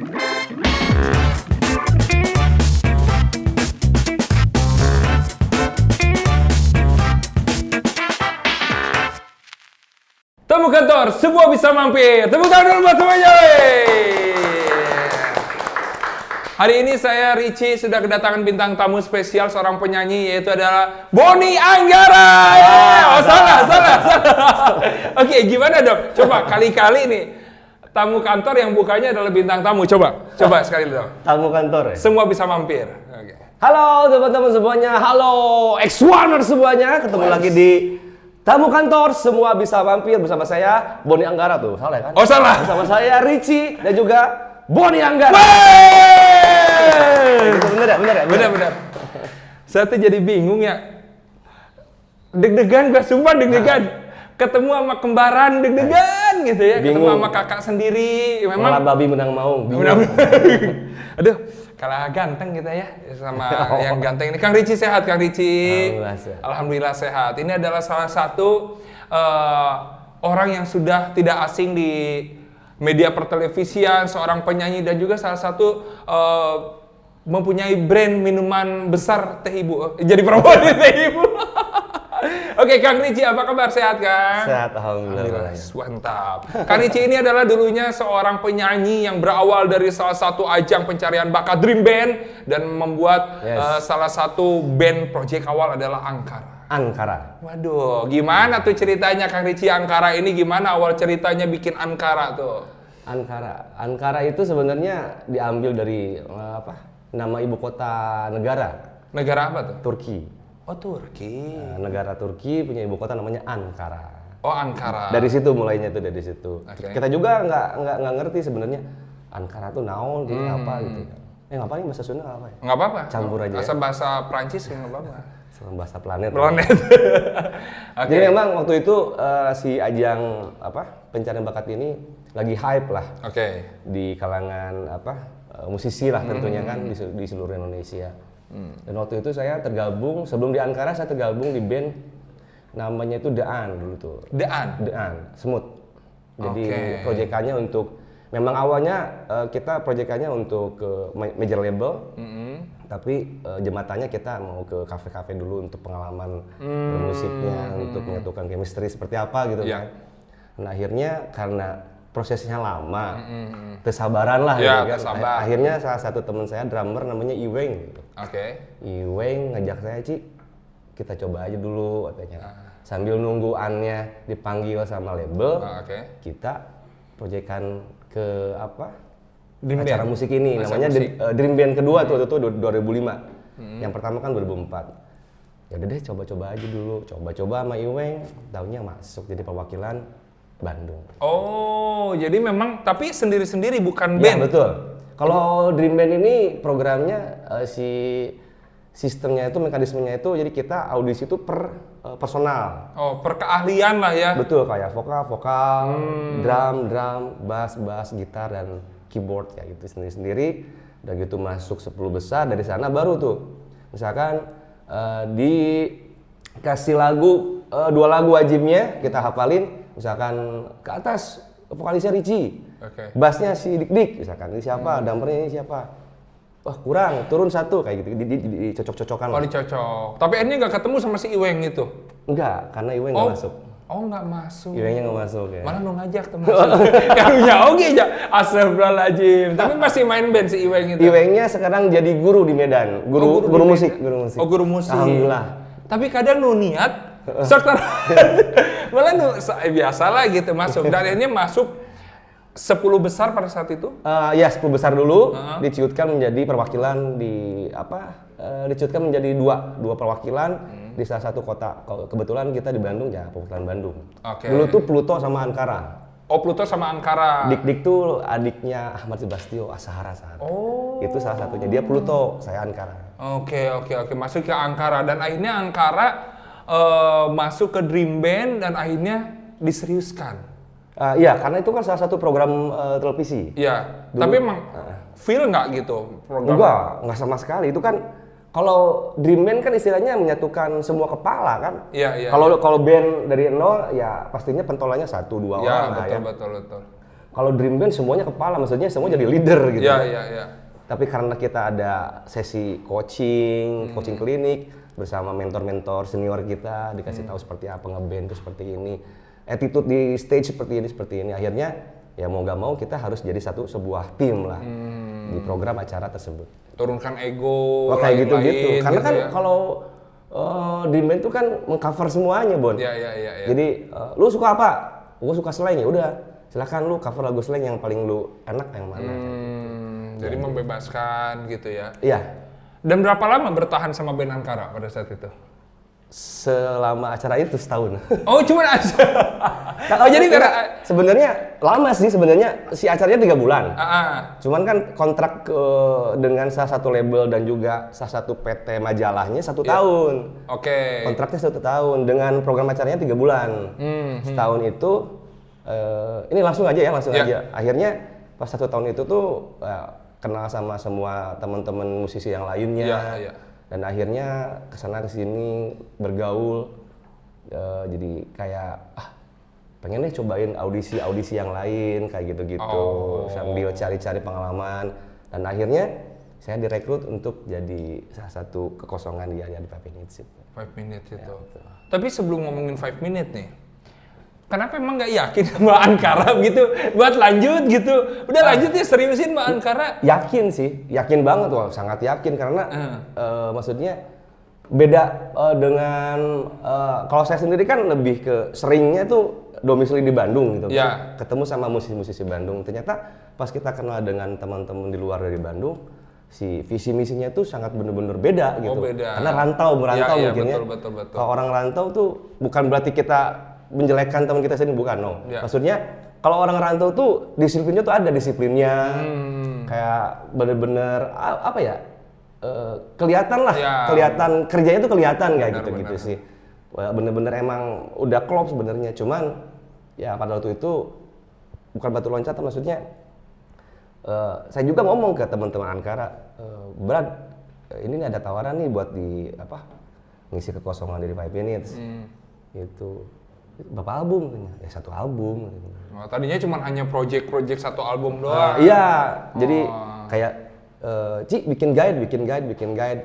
Tamu kantor, semua bisa mampir. Tepuk tangan dulu buat semuanya. Hari ini saya Richie sudah kedatangan bintang tamu spesial, seorang penyanyi, yaitu adalah Boni Anggara. Salah. Oke, gimana dong? Coba kali-kali nih tamu kantor yang bukanya adalah bintang tamu. Coba sekali dong. Tamu kantor ya? Semua bisa mampir. Oke. Halo teman-teman semuanya, halo X1er semuanya. Ketemu lagi di Tamu Kantor, semua bisa mampir bersama saya, Boni Anggara tuh, salah kan? Oh salah. Bersama saya Richie dan juga Boni Anggara. Bener ya? Bener. Saya tuh jadi bingung ya. Deg-degan gua, sumpah deg-degan. Ketemu sama kembaran deg-degan gitu ya. Bingung. Ketemu sama kakak sendiri. Memang Malah babi menang maung. aduh, kalah ganteng kita ya sama yang ganteng ini. Kang Richie sehat, Kang Richie? Alhamdulillah sehat. Ini adalah salah satu orang yang sudah tidak asing di media pertelevisian, seorang penyanyi dan juga salah satu mempunyai brand minuman besar Teh Ibu. Jadi promosi Teh Ibu. Oke, Kang Richie, apa kabar? Sehat, Kang? Sehat, alhamdulillah. Mantap. Kang Richie ini adalah dulunya seorang penyanyi yang berawal dari salah satu ajang pencarian bakat Dream Band dan membuat salah satu band project awal adalah Ankara. Waduh, gimana tuh ceritanya Kang Richie Ankara ini? Gimana awal ceritanya bikin Ankara tuh? Ankara itu sebenarnya diambil dari nama ibu kota negara. Negara apa tuh? Turki. Oh, Turki. Negara Turki punya ibu kota namanya Ankara. Oh, Ankara. Dari situ mulainya tuh, dari situ. Okay. Kita juga nggak ngerti sebenarnya Ankara tuh naon gitu apa gitu. Ngapain bahasa Sunda apa ya? Nggak apa-apa. Campur aja. Asal bahasa Prancis nggak apa-apa. Bahasa planet. Okay. Jadi memang waktu itu si ajang pencarian bakat ini lagi hype lah. Oke. Di kalangan musisi lah tentunya kan di seluruh Indonesia. Dan waktu itu saya tergabung, sebelum di Ankara saya tergabung di band namanya itu The An dulu tuh. The An, Smooth. Jadi proyekannya untuk, memang awalnya kita proyekannya untuk ke major label, tapi jembatannya kita mau ke kafe-kafe dulu untuk pengalaman bermusiknya, untuk menyatukan chemistry seperti apa gitu kan. Nah akhirnya karena prosesnya lama, kesabaran lah gitu kan. Akhirnya salah satu teman saya drummer namanya Iweng gitu. Iweng ngajak saya, Ci, kita coba aja dulu katanya. Sambil nunggu Annya dipanggil sama label, kita proyekan ke acara musik ini, namanya Dream Band kedua tuh 2005. Yang pertama kan 2004. Ya udah deh coba-coba aja dulu, coba-coba sama Iweng, tahunnya masuk jadi perwakilan Bandung. Oh, jadi memang tapi sendiri-sendiri bukan band. Ya, betul. Kalau Dream Band ini programnya sistemnya itu, mekanismenya itu, jadi kita audisi itu per personal. Oh, per keahlian lah ya. Betul, kayak vokal, drum, bass, gitar dan keyboard ya gitu sendiri-sendiri. Udah gitu masuk 10 besar, dari sana baru tuh misalkan dikasih lagu, 2 lagu wajibnya kita hafalin. Misalkan ke atas vokalisnya Richie, bassnya si Dik, misalkan ini siapa, drummernya ini siapa, wah kurang, turun 1 kayak gitu, dicocok-cocokan. Oh dicocok, tapi akhirnya nggak ketemu sama si Iweng itu? Enggak, karena Iweng nggak masuk. Oh nggak masuk. Iwengnya nggak masuk ya. Malah lu ngajak teman. Karunya oke aja, astagfirullahaladzim. Tapi masih main band si Iweng itu? Iwengnya sekarang jadi guru di Medan, guru musik. Oh guru musik. Alhamdulillah. Tapi kadang lu niat malah biasa lah gitu masuk. Dan akhirnya masuk 10 besar pada saat itu? Ya 10 besar dulu, diciutkan menjadi perwakilan diciutkan menjadi dua perwakilan di salah satu kota. Kebetulan kita di Bandung ya, perwakilan Bandung. Dulu tuh Pluto sama Ankara. Oh, Pluto sama Ankara. Dik tuh adiknya Ahmad Subastio, Asahara. Oh. Itu salah satunya, dia Pluto, saya Ankara. Oke, masuk ke Ankara dan akhirnya Ankara masuk ke Dream Band dan akhirnya diseriuskan. Iya, karena itu kan salah satu program televisi. Iya, tapi emang feel nggak gitu program? Enggak sama sekali. Itu kan kalau Dream Band kan istilahnya menyatukan semua kepala kan. Iya. Kalau band dari nol ya pastinya pentolannya 1-2 orang. Betul. kalau dream band semuanya kepala, maksudnya semua jadi leader gitu. Iya. Tapi karena kita ada sesi coaching klinik bersama mentor-mentor senior kita, dikasih tahu seperti apa ngeband itu seperti ini, attitude di stage seperti ini. Akhirnya ya mau gak mau kita harus jadi sebuah tim lah di program acara tersebut. Turunkan ego, kayak gitu. Karena kan kalau dream band itu kan mengcover semuanya, Bon. Iya. Jadi lu suka apa? Gue suka slang, ya udah. Silakan lu cover lagu slang yang paling lu enak yang mana. Jadi membebaskan gitu ya. Iya. Dan berapa lama bertahan sama band Ankara pada saat itu? Selama acara itu setahun. Oh, cuma acara. Jadi sebenarnya lama sih sebenarnya, si acaranya 3 bulan. Cuman kan kontrak dengan salah satu label dan juga salah satu PT majalahnya 1 tahun. Oke. Kontraknya 1 tahun dengan program acaranya 3 bulan. Setahun itu ini langsung aja. Akhirnya pas 1 tahun itu tuh kenal sama semua teman-teman musisi yang lainnya. Dan akhirnya kesana kesini bergaul, jadi kayak pengen deh cobain audisi yang lain kayak gitu-gitu, sambil cari-cari pengalaman. Dan akhirnya saya direkrut untuk jadi salah satu kekosongan di 5 Minutes itu. 5 Minutes itu. Ya, tapi sebelum ngomongin 5 Minutes nih, kenapa emang nggak yakin sama Ankara gitu buat lanjut gitu? Udah lanjut ya, seriusin sama Ankara. Yakin sih, yakin banget, sangat yakin karena maksudnya beda dengan kalau saya sendiri kan lebih ke seringnya tuh domisili di Bandung gitu. Ketemu sama musisi-musisi Bandung. Ternyata pas kita kenal dengan teman-teman di luar dari Bandung, si visi misinya tuh sangat bener-bener beda gitu. Beda. Karena merantau mungkin ya. Betul. Kalau orang rantau tuh bukan berarti kita menjelekkan teman kita sendiri, bukan, no. Maksudnya kalau orang rantau tuh disiplinnya tuh ada disiplinnya, kayak bener-bener apa ya, kelihatan lah, kelihatan kerjanya tuh kelihatan kayak gitu sih. Bener-bener emang udah klop sebenarnya, cuman ya pada waktu itu bukan batu loncatan, maksudnya saya juga ngomong ke teman-teman Ankara, Brad, ini ada tawaran nih buat ngisi kekosongan dari 5 Minutes, gitu. Berapa album? Ya 1 album. Tadinya cuma hanya project 1 album doang. Iya, jadi kayak Ci bikin guide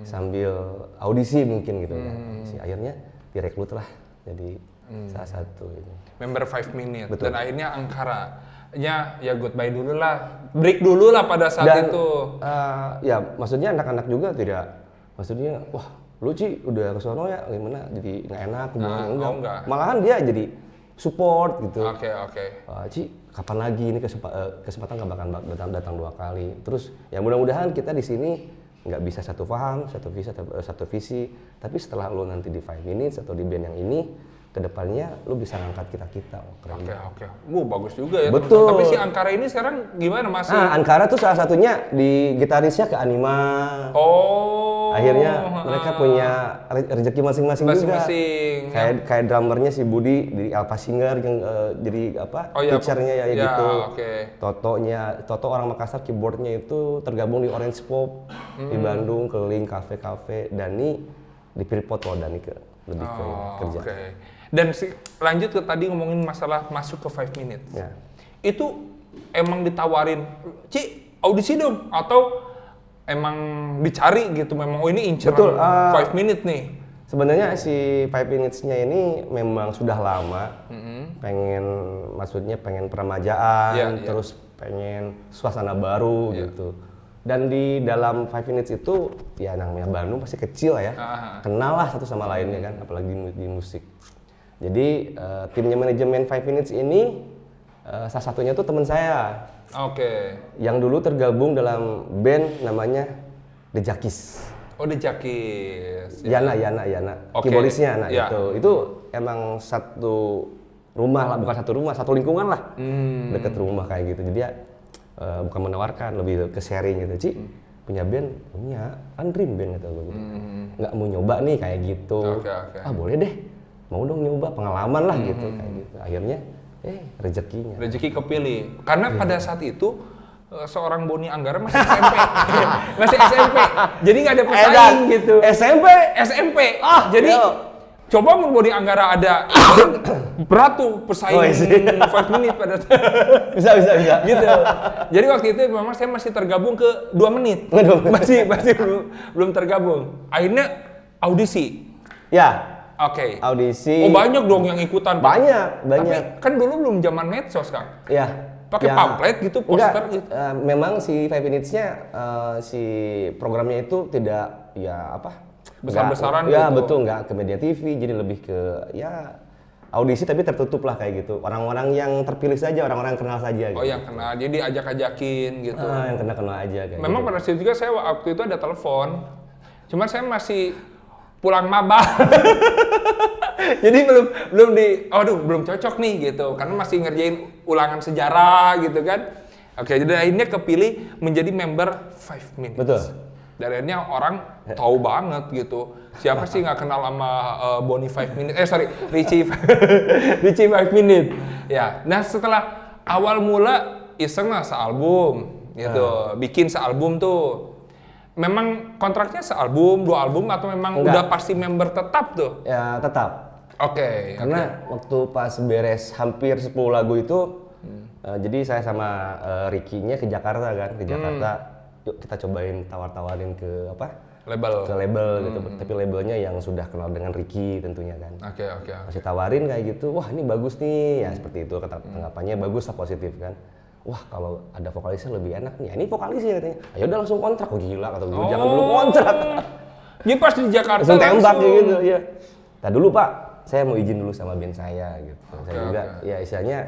sambil audisi mungkin gitu kan. Akhirnya direkrut lah jadi salah satu ini. Member 5 Minutes. Betul. Dan akhirnya Ankara ya goodbye dulu lah, break dulu lah pada saat itu. Ya maksudnya anak-anak juga tidak, maksudnya wah lu Ci udah kesono ya gimana, jadi nggak enak hubungannya. Enggak. Malahan dia jadi support gitu. Oke. Ci kapan lagi, ini kesempatan nggak bakal datang 2 kali. Terus ya mudah-mudahan kita di sini nggak bisa satu paham, satu visi, tapi setelah lu nanti di 5 Minutes atau di band yang ini, kedepannya lu bisa ngangkat kita. Oke. Bagus juga ya. Betul. Tapi si Ankara ini sekarang gimana masih? Ankara tuh salah satunya di gitarisnya ke Anima. Akhirnya mereka punya rezeki masing-masing juga. Kayak drummernya si Budi di Alpha Singer yang jadi teachernya ya gitu. Toto orang Makassar, keyboardnya itu tergabung di Orange Pop di Bandung, keliling kafe-kafe. Dani di Freeport, kalau Dani lebih ke kerja. Dan lanjut ke tadi ngomongin masalah masuk ke 5 Minutes. Itu emang ditawarin, Ci audisi dong, atau emang dicari gitu, memang ini inceran 5 Minutes nih? Sebenarnya si 5 Minutes-nya ini memang sudah lama, pengen peremajaan, terus pengen suasana baru gitu. Dan di dalam 5 Minutes itu ya namanya Bandung pasti kecil ya, kenal lah satu sama lainnya kan, apalagi di musik. Jadi timnya manajemen 5 Minutes ini salah satunya tuh teman saya. Yang dulu tergabung dalam band namanya The Jackies. The Jackies. Yana. Keyboardisnya itu emang satu rumah lah, bukan satu rumah, satu lingkungan lah. Deket rumah kayak gitu. Jadi ya bukan menawarkan, lebih ke sharing gitu. Ci, punya band? Punya, kan dream band gitu. Nggak mau nyoba nih kayak gitu. Boleh deh. Mau dong nyoba, pengalaman lah gitu kayak gitu. Akhirnya rezekinya. Rezeki kepilih. Karena pada saat itu seorang Boni Anggara masih SMP. Masih SMP. Jadi nggak ada pesaing gitu. SMP. Jadi Coba mau di Anggara ada berat tuh pesaing 5 menit pada bisa gitu. Jadi waktu itu memang saya masih tergabung ke 2 menit. masih belum tergabung. Akhirnya audisi. Ya. Oke. Audisi. Oh banyak dong yang ikutan. Banyak. Tapi kan dulu belum zaman medsos, Kang. Iya. Pakai pamflet gitu, poster gitu. Memang si 5 Minutes-nya si programnya itu tidak besar-besaran ya gitu. Betul, nggak ke media TV, jadi lebih ke ya audisi tapi tertutup lah kayak gitu. Orang-orang yang terpilih saja, orang-orang yang kenal saja gitu. Oh, yang kenal, jadi ajak-ajakin gitu. Yang kenal aja kayak memang gitu. Pada saat juga saya waktu itu ada telepon. Cuma saya masih pulang maba. Jadi belum cocok nih gitu. Karena masih ngerjain ulangan sejarah gitu kan. Oke, jadi akhirnya kepilih menjadi member 5 Minutes. Betul. Dan akhirnya orang tahu banget gitu. Siapa sih nggak kenal sama Bonnie 5 Minutes? Richie 5 Minutes. Ya. Nah setelah awal mula iseng lah sealbum gitu. Bikin sealbum tuh. Memang kontraknya sealbum, 2 album atau memang udah pasti member tetap tuh? Ya tetap. Oke. Karena waktu pas beres hampir 10 lagu itu, jadi saya sama Ricky-nya ke Jakarta kan, yuk kita cobain tawar-tawarin ke label gitu, tapi labelnya yang sudah kenal dengan Ricky tentunya kan. Oke. Masih tawarin kayak gitu, wah ini bagus nih, ya seperti itu tanggapannya bagus lah, positif kan. Wah kalau ada vokalisnya lebih enak nih, ini vokalisnya katanya. Ayo udah langsung kontrak, oh gila kata gue, jangan dulu kontrak. Jadi pas di Jakarta langsung tembak gitu, ya. Nah dulu Pak, saya mau izin dulu sama band saya gitu. Saya juga ya istilahnya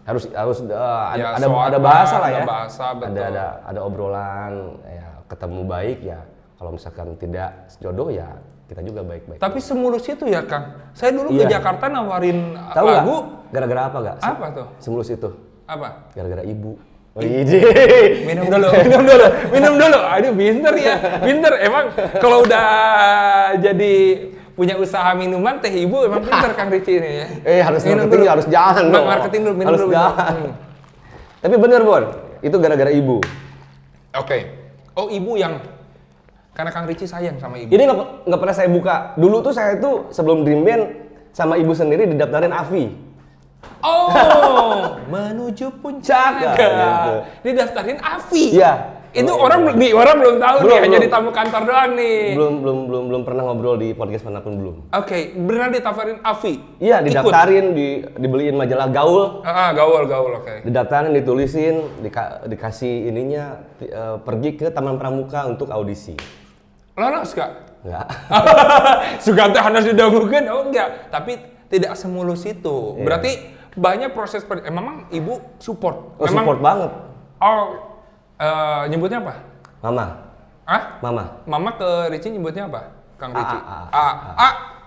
harus ada bahasa lah ya. Ada obrolan ya, ketemu baik ya. Kalau misalkan tidak jodoh ya kita juga baik-baik. Tapi semulus itu ya Kang. Saya dulu ke Jakarta nawarin lagu. Gara-gara apa gak? Apa tuh? Semulus itu. Apa? Gara-gara ibu. Minum dulu. Aduh pinter ya. Pinter emang kalau udah jadi punya usaha minuman teh ibu emang pinter Kang Richie ini ya. Harus marketing, harus jalan dong. Marketing dulu, minum harus dulu. Tapi bener Bon, itu gara-gara ibu. Oke. Oh ibu yang karena Kang Richie sayang sama ibu. Ini nggak pernah saya buka. Dulu tuh saya tuh sebelum Dream Band sama ibu sendiri didaftarin AFI. Oh, menuju puncak. Gitu. Didaftarin AFI. Iya. Itu orang belum tahu nih, hanya di tamu kantor doang nih. Belum pernah ngobrol di podcast manapun belum. Oke, beneran ditawarin AFI? Iya, didaftarin, dibeliin majalah Gaul. Gaul, oke. Didaftarin, ditulisin, dikasih ininya, pergi ke Taman Pramuka untuk audisi. Lolos gak? Enggak. Sugante harus didahulukan? Oh enggak, tapi tidak semulus itu. Berarti banyak proses, memang ibu support? Support banget. Nyebutnya apa? Mama. Mama ke Richie nyebutnya apa? Kang Richie?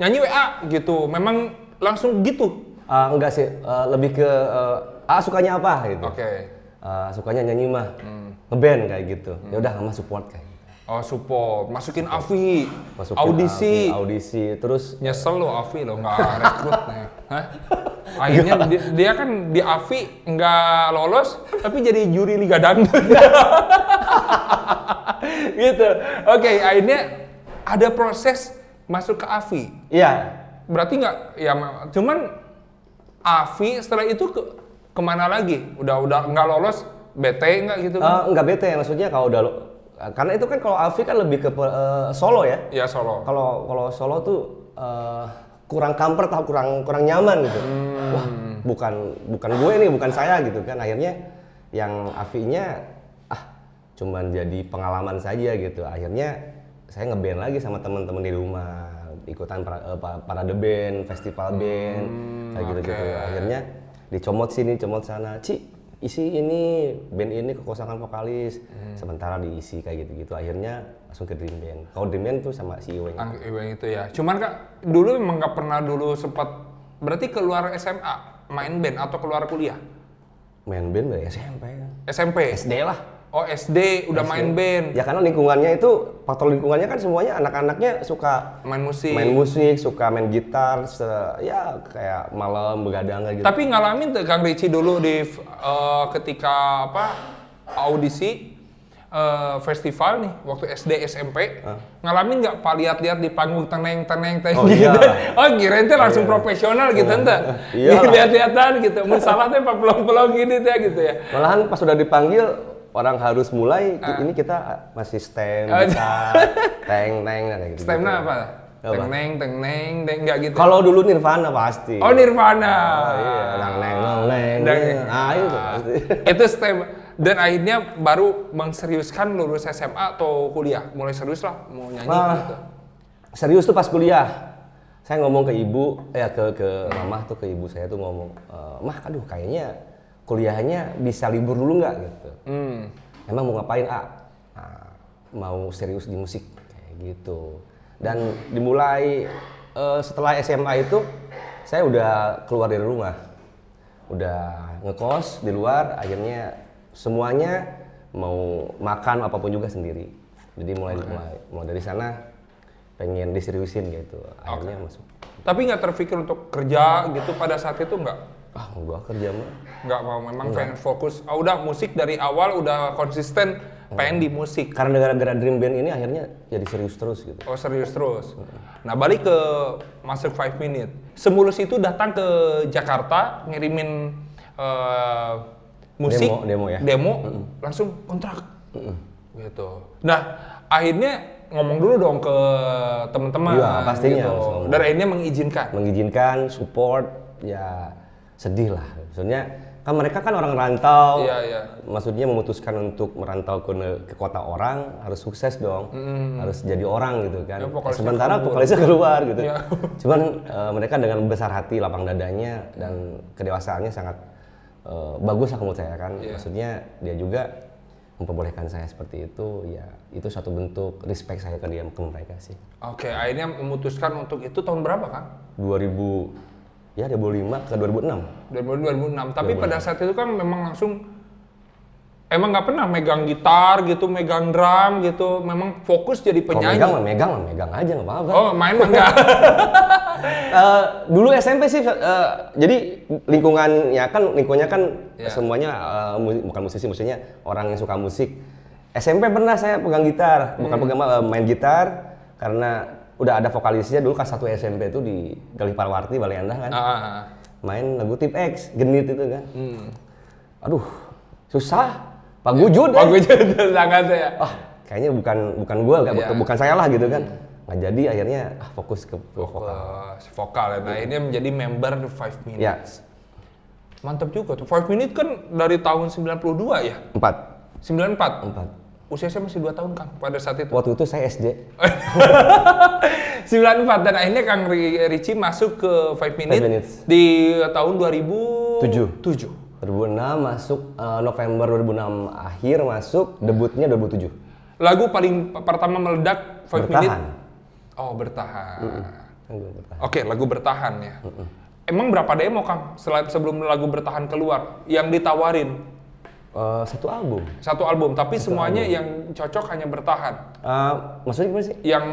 Nyanyi WA gitu, memang langsung gitu? Enggak sih, lebih ke sukanya apa gitu. Oke. Sukanya nyanyi mah, ngeband kayak gitu. Ya udah Mama support kayak gitu. Oh support, masukin AFI, audisi, terus nyesel lo AFI lo nggak rekrut nih, akhirnya dia kan di AFI nggak lolos, tapi jadi juri Liga Dangdut, gitu. Oke, akhirnya ada proses masuk ke AFI. Iya. Berarti nggak, ya cuman AFI setelah itu kemana lagi? Udah nggak lolos, bete nggak gitu? Nggak bete, maksudnya kalau udah karena itu kan kalau AFI kan lebih ke solo ya. Iya solo. Kalau solo tuh kurang comfort atau kurang nyaman gitu. Wah bukan gue nih, bukan saya gitu kan. Akhirnya yang AFI-nya cuman jadi pengalaman saja gitu. Akhirnya saya ngeband lagi sama teman-teman di rumah, ikutan parade band, festival band, kayak gitu-gitu. Akhirnya dicomot sini, comot sana. Isi ini, band ini kekosongan vokalis, sementara diisi kayak gitu-gitu. Akhirnya langsung ke Dream Band. Kalau Dream Band tuh sama si Iweng. Iweng itu ya. Cuman Kak, dulu memang nggak pernah dulu sempat, berarti keluar SMA, main band atau keluar kuliah? Main band dari SMP. SMP? SD lah. Oh SD udah main band. Ya karena lingkungannya itu, faktor lingkungannya kan semuanya anak-anaknya suka main musik, suka main gitar, ya kayak malam begadang gitu. Tapi ngalamin tuh Kang Richie dulu di ketika audisi festival nih waktu SD SMP ngalamin nggak Pak lihat-lihat di panggung teneng oh, gitu. Iya. Oh kirain teh langsung profesional gitu ente. Iya. Lihat-lihatan gitu. Mun salah teh pelong-pelong gini teh gitu ya. Malahan pas sudah dipanggil orang harus mulai ini kita masih stem gitar, teng kayak gitu. Stemnya apa? Teng neng enggak gitu. Kalau dulu Nirvana pasti. Oh Nirvana. Oh, iya, neng. Ah itu pasti. Itu stem. Dan akhirnya baru mengseriuskan lulus SMA atau kuliah? Mulai serius lah, mau nyanyi gitu. Serius tuh pas kuliah. Saya ngomong ke ibu, ke mamah tuh, ke ibu saya tuh ngomong, mah aduh kayaknya kuliahnya bisa libur dulu nggak gitu. Emang mau ngapain mau serius di musik kayak gitu. Dan dimulai setelah SMA itu, saya udah keluar dari rumah. Udah ngekos di luar, akhirnya semuanya mau makan apapun juga sendiri. Jadi mulai dari sana pengen diseriusin gitu. Akhirnya masuk. Tapi nggak terpikir untuk kerja gitu pada saat itu nggak? Enggak kerja mah. Nggak mau, memang pengen fokus. Udah musik dari awal udah konsisten pengen di musik. Karena gara-gara Dream Band ini akhirnya jadi serius terus gitu. Oh serius terus. Nah balik ke Master 5 Minute. Semulus itu datang ke Jakarta ngirimin musik, demo, langsung kontrak, gitu. Nah, akhirnya ngomong dulu dong ke teman-teman. Iya, pastinya. Gitu. Dan akhirnya mengizinkan, support, ya sedih lah. Maksudnya kan mereka kan orang rantau. Iya. Maksudnya memutuskan untuk merantau ke kota orang, harus sukses dong, harus jadi orang gitu kan. Ya, sementara vokalisnya keluar gitu. Iya. Cuman mereka dengan besar hati, lapang dadanya dan kedewasaannya sangat bagus lah menurut saya kan. Maksudnya dia juga memperbolehkan saya seperti itu, ya itu satu bentuk respect saya ke mereka sih. Oke, akhirnya memutuskan untuk itu tahun berapa Kang? 2005 ke 2006. 2006. Tapi pada saat itu kan memang langsung emang nggak pernah megang gitar gitu, megang drum gitu, memang fokus jadi penyanyi. Megang aja nggak apa-apa. Oh, main mah enggak. Dulu SMP sih, jadi lingkungannya kan semuanya bukan musisi, maksudnya orang yang suka musik. SMP pernah saya pegang gitar, main gitar karena udah ada vokalisnya dulu kelas 1 SMP itu di Galih Parwarti, Balai Endah kan. Main lagu Tip X, genit itu kan. Aduh, susah. Pak Gujud sangat ya. Kayaknya bukan gua, bukan saya lah gitu kan. Nggak jadi, akhirnya fokus ke vokal. Nah, ini menjadi member The 5 Minutes. Ya. Mantap juga tuh. 5 Minutes kan dari tahun 92 ya? 94. Usia saya masih 2 tahun Kang pada saat itu. Waktu itu saya SD. 94 dan akhirnya Kang Richie masuk ke 5 Minutes di tahun 2007. 2006 masuk, November 2006 akhir masuk, debutnya 2007. Lagu paling pertama meledak 5 Minutes. Oh, bertahan. Oke, lagu bertahan ya. Emang berapa demo Kang sebelum lagu bertahan keluar yang ditawarin? Satu album, tapi semuanya yang cocok hanya bertahan. Maksudnya gimana sih? Yang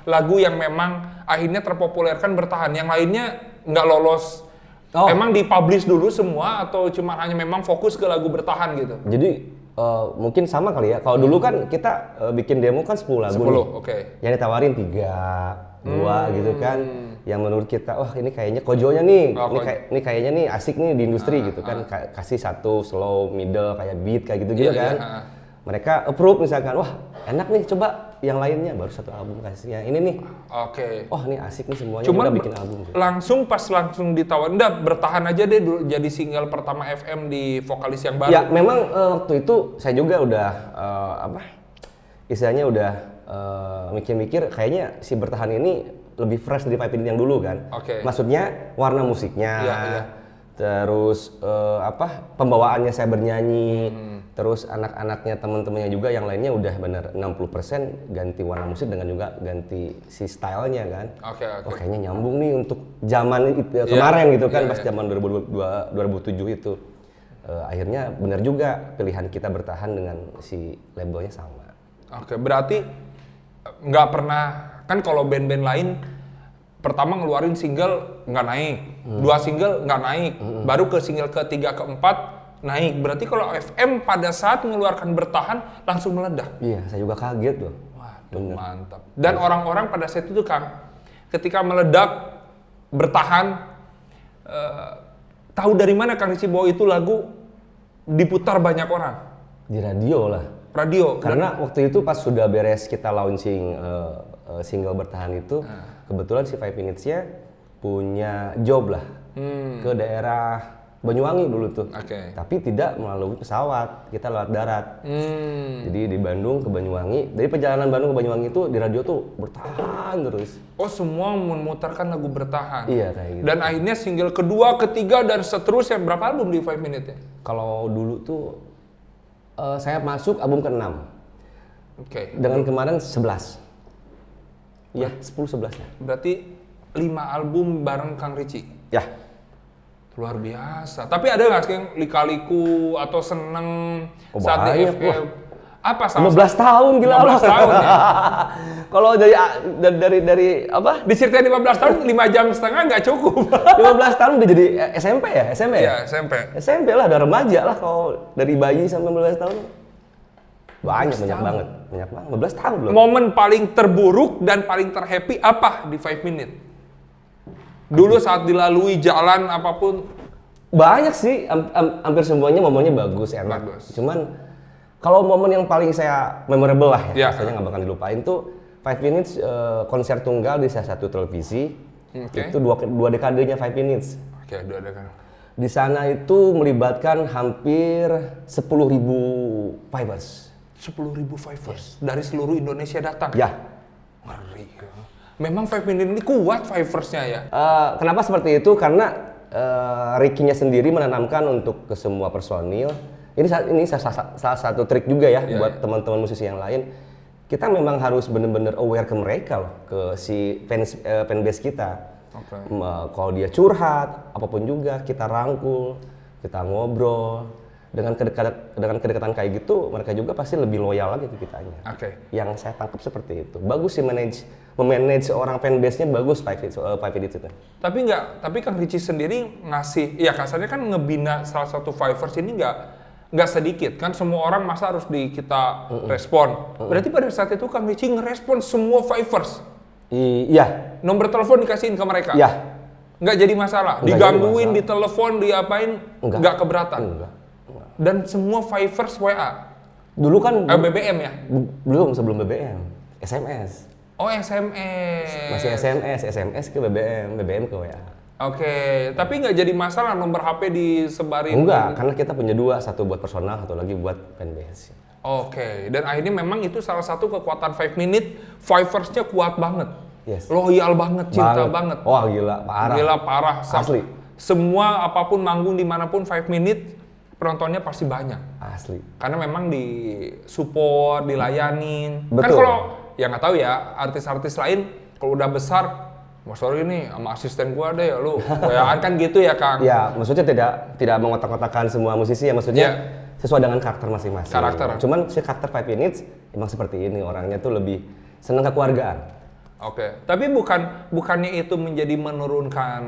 lagu yang memang akhirnya terpopulerkan bertahan, yang lainnya nggak lolos. Emang dipublish dulu semua atau cuma hanya memang fokus ke lagu bertahan gitu? Jadi mungkin sama kali ya. Kalau dulu kan kita bikin demo kan 10 lagu. 10, oke. Yang ditawarin 3, 2 gitu kan. Yang menurut kita, wah ini kayaknya kojonya nih. Ini kayaknya nih asik nih di industri gitu kan. Kasih satu slow, middle, kayak beat kayak gitu kan. Mereka approve misalkan, wah enak nih, coba yang lainnya, baru satu album kasih yang ini nih. Oh ini asik nih semuanya, udah bikin album. Langsung ditawarin, udah bertahan aja deh dulu jadi single pertama FM di vokalis yang baru. Ya memang waktu itu saya juga udah istilahnya udah mikir-mikir kayaknya si bertahan ini lebih fresh dari Pipe yang dulu kan. Maksudnya warna musiknya, terus pembawaannya saya bernyanyi, terus anak-anaknya teman-temannya juga yang lainnya udah bener 60% ganti warna musik dengan juga ganti si stylenya kan. Oh kayaknya nyambung nih untuk zaman kemarin gitu kan, pas zaman 2007 itu. Akhirnya bener juga pilihan kita bertahan dengan si labelnya sama. Berarti nggak pernah, kan kalau band-band lain pertama ngeluarin single nggak naik, 2 single nggak naik, baru ke single ke-3, ke-4 naik. Berarti kalau FM pada saat mengeluarkan bertahan langsung meledak. Iya, saya juga kaget loh. Waduh, mantap. Dan orang-orang pada saat itu Kang, ketika meledak, bertahan, tahu dari mana Kang Ritchie bahwa itu lagu diputar banyak orang? Di radio lah. Radio. Karena waktu itu pas sudah beres kita launching single bertahan itu, kebetulan si Five Minutes-nya punya job lah ke daerah Banyuwangi dulu tuh. Tapi tidak melalui pesawat, kita lewat darat. Jadi di Bandung ke Banyuwangi, dari perjalanan Bandung ke Banyuwangi itu di radio tuh bertahan terus. Oh, semua memutarkan lagu bertahan. Iya, kayak gitu. Dan akhirnya single kedua, ketiga, dan seterusnya. Berapa album di 5 Minutes ya? Kalau dulu tuh saya masuk album ke-6. Dengan kemarin 11. Iya, 10-11 ya. Berarti 5 album bareng Kang Ritchie? Ya. Luar biasa. Tapi ada nggak sih yang lika-liku atau seneng saat di FKM? Apa salah 15 tahun gila 15 tahun ya? Kalau dari apa? Diceritain 15 tahun 5 jam setengah nggak cukup. 15 tahun udah jadi SMP ya? SMP ya? Iya, SMP. SMP lah, udah remaja lah kalau dari bayi sampai 15 tahun. Banyak banget. 15 tahun loh. Momen paling terburuk dan paling terhappy apa di 5 Minutes? Dulu saat dilalui jalan apapun? Banyak sih, hampir semuanya momennya bagus, enak. Cuman kalau momen yang paling saya memorable lah ya, saya nggak bakal dilupain tuh 5 Minutes konser tunggal di salah satu televisi. Itu dua dekadenya 5 Minutes. Dua dekade. Di sana itu melibatkan hampir 10.000 Fivers. 10.000 Fivers dari seluruh Indonesia datang? Ya. Ngeri. Memang 5 Minutes ini kuat Fiversnya ya? Kenapa seperti itu? Karena Ricky-nya sendiri menanamkan untuk ke semua personil. Ini salah satu trik juga ya buat teman-teman musisi yang lain. Kita memang harus benar-benar aware ke mereka loh, ke si fanbase kita. Kalau dia curhat, apapun juga kita rangkul, kita ngobrol. Dengan kedekatan kayak gitu, mereka juga pasti lebih loyal lagi ke kitanya. Yang saya tangkap seperti itu. Bagus sih memanage orang fanbase-nya, bagus Five Minutes itu. Tapi Kang Ritchie sendiri ngasih, ya kasarnya kan ngebina salah satu Fivers ini nggak sedikit kan, semua orang masa harus kita respon. Berarti pada saat itu Kang Ritchie ngerespon semua Fivers? Iya. Nomor telepon dikasihin ke mereka? Iya. Nggak jadi masalah? Digangguin, ditelepon, diapain? Nggak keberatan? Enggak. Dan semua Fivers WA? Dulu kan... BBM ya? Belum, sebelum BBM. SMS. Oh, SMS. Masih SMS ke BBM ke WA. Tapi nggak jadi masalah nomor HP disebarin? Enggak, karena kita punya dua, satu buat personal, satu lagi buat fanbase. Dan akhirnya memang itu salah satu kekuatan 5 Minutes, Fiversnya kuat banget. Yes. Loyal banget, cinta banget. Wah gila, parah. Gila, parah. Asli. Semua apapun manggung dimanapun 5 Minutes, penontonnya pasti banyak. Asli. Karena memang di support, dilayanin. Betul. Kan kalau, ya nggak tahu ya, artis-artis lain kalau udah besar, Mas sorry nih sama asisten gua deh, lu WA-an kan gitu ya Kang? Ya, maksudnya tidak mengotak-kotakan semua musisi ya, maksudnya sesuai dengan karakter masing-masing. Cuman si karakter 5 Minutes emang seperti ini, orangnya tuh lebih senang kekeluargaan. Tapi bukannya itu menjadi menurunkan